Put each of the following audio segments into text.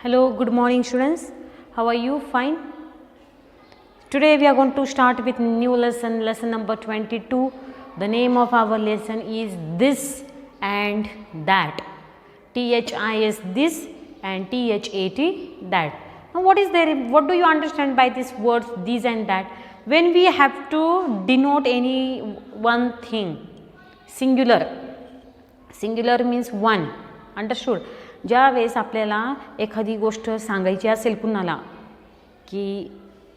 Hello, good morning students. How are you? Fine. Today we are going to start with new lesson number 22. The name of our lesson is this and that. THIS this and THAT that. Now what is there? What do you understand by these words this and that? When we have to denote any one thing, singular means one. Understood? ज्या वेळेस आपल्याला एखादी गोष्ट सांगायची असेल कुणाला की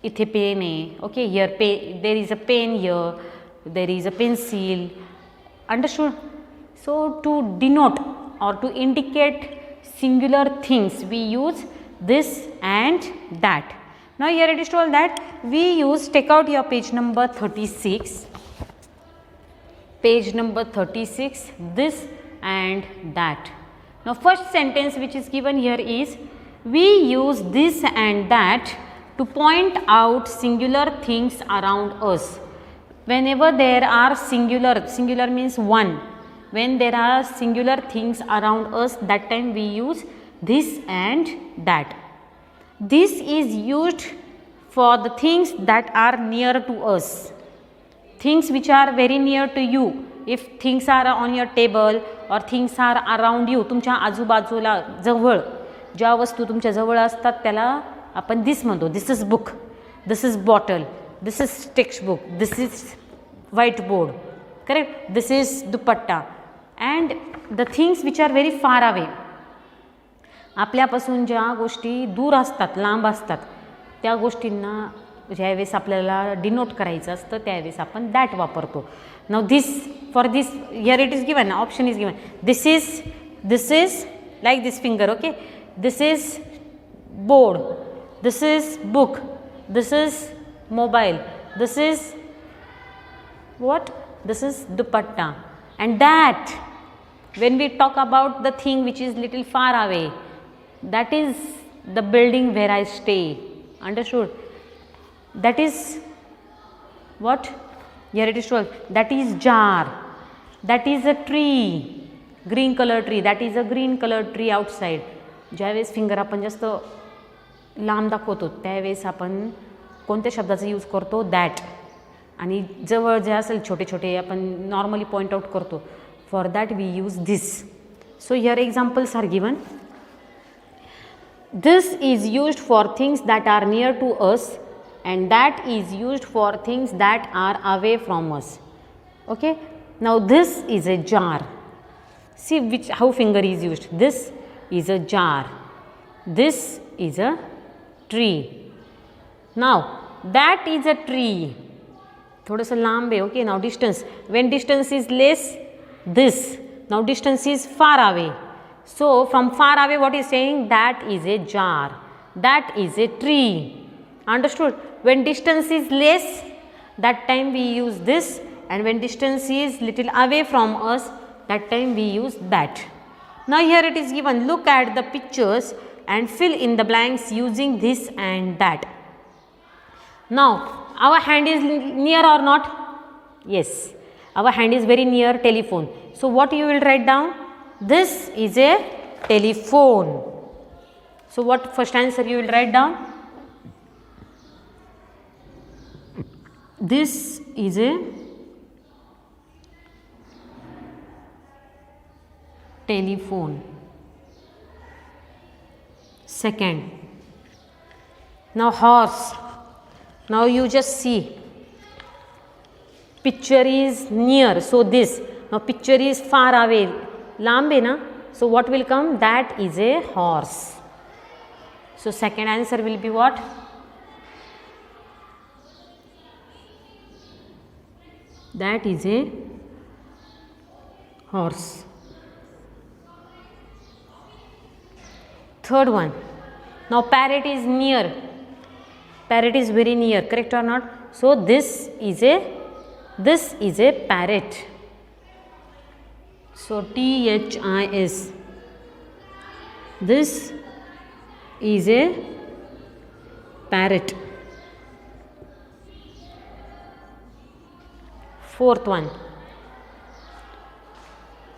इथे पेन आहे, okay, here there is a pen, here there is a pencil. Understood? So to denote or to indicate singular things we use this and that. Now here it is told that we use, take out your page number 36, this and that. Now first sentence which is given here is, we use this and that to point out singular things around us. Whenever there are singular means one. When there are singular things around us, that time we use this and that. This is used for the things that are near to us. Things which are very near to you. If things are on your table or things are around you, तुमच्या आजूबाजूला जवळ ज्या वस्तू तुमच्या जवळ असतात त्याला आपण this म्हणतो. This is book, this is bottle, this is textbook, this is whiteboard, correct? This is dupatta. And the things which are very far away, आपल्यापासून ज्या गोष्टी दूर असतात, लांब असतात, त्या गोष्टींना ज्यावेळेस आपल्याला डिनोट करायचं असतं त्यावेळेस आपण दॅट वापरतो. Now this, for this here it is given, option is given, this is like this finger, okay, this is board, this is book, this is mobile, this is what? This is dupatta. And that, when we talk about the thing which is little far away, that is the building where I stay. Understood? That is what? Here it is told, that is jar, that is a tree, green color tree, that is a green color tree outside. ज्यावेळेस finger आपण जास्त लांब दाखवतो त्यावेळेस आपण कोणत्या शब्दाचा use करतो? दॅट. आणि जवळ जे असेल छोटे छोटे आपण नॉर्मली पॉइंट आउट करतो. For that we use this. So here examples are given. This is used for things that are near to us and that is used for things that are away from us. Okay, now this is a jar. See how finger is used. This is a jar, this is a tree. Now that is a tree, thoda sa lamb hai. Okay, now distance, when distance is less, this, now distance is far away. So from far away what is saying? That is a jar, that is a tree. Understood? When distance is less, that time we use this, and when distance is little away from us, that time we use that. Now here it is given, look at the pictures and fill in the blanks using this and that. Now our hand is near or not? Yes, our hand is very near telephone. So what you will write down? This is a telephone. So what first answer you will write down? This is a telephone. Second, now horse. Now you just see, picture is near, so this. Now picture is far away, lambe na, so what will come? That is a horse. So second answer will be what? That is a horse. Third one, now parrot is near, parrot is very near, correct or not? So this is a parrot. So THIS, this is a parrot. Fourth one,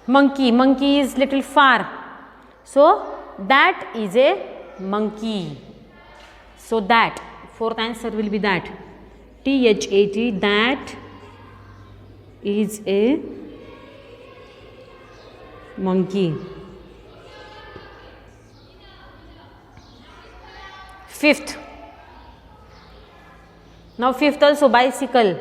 monkey is little far, so that is a monkey. So that, fourth answer will be that. T-H-A-T, that is a monkey. Fifth. Now fifth also, bicycle.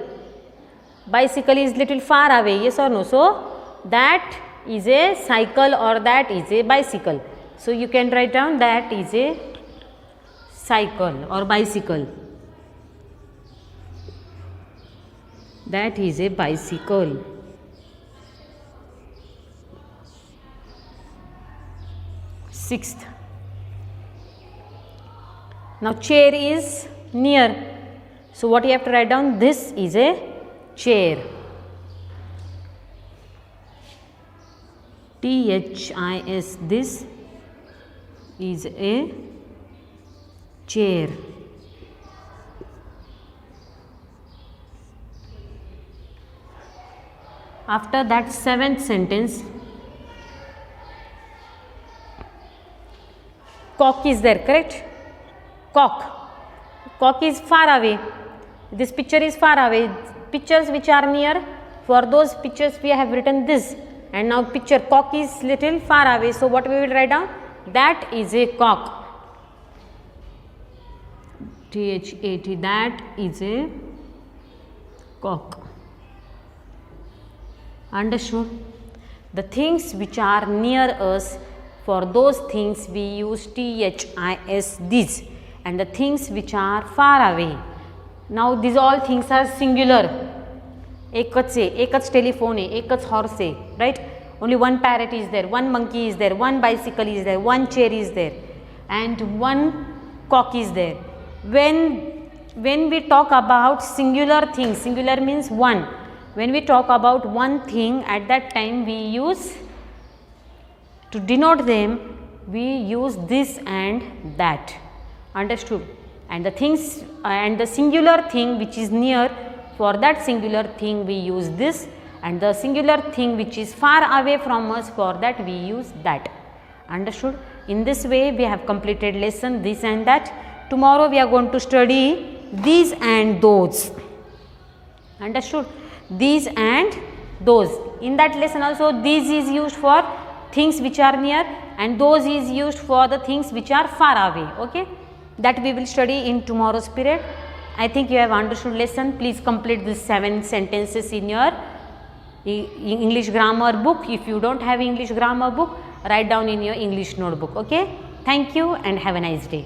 Bicycle is little far away, yes or no? So that is a cycle or that is a bicycle. So you can write down that is a cycle or bicycle. That is a bicycle. Sixth. Now chair is near. So what you have to write down? This is a chair. T-H-I-S, this is a chair. After that, seventh sentence, cock is there, correct? Cock. Cock is far away. This picture is far away. Pictures which are near, for those pictures we have written this. And now picture cock is little far away. So what we will write down? That is a cock. T-H-A-T, that is a cock. Understood? The things which are near us, for those things we use T-H-I-S, these. And the things which are far away. Now these all things are singular. एकच आहे, एकच telephone आहे, एकच horse आहे, right? Only one parrot is there, one monkey is there, one bicycle is there, one chair is there, and one cock is there. When we talk about singular things, singular means one. When we talk about one thing, at that time we use, to denote them, we use this and that. Understood? And the things and the singular thing which is near, for that singular thing we use this, and the singular thing which is far away from us, for that we use that. Understood? In this way we have completed lesson this and that. Tomorrow we are going to study these and those. Understood? These and those. In that lesson also, these is used for things which are near and those is used for the things which are far away. Okay? That we will study in tomorrow's period. I think you have understood lesson. Please complete these 7 sentences in your English grammar book. If you don't have English grammar book, write down in your English notebook. Okay? Thank you and have a nice day.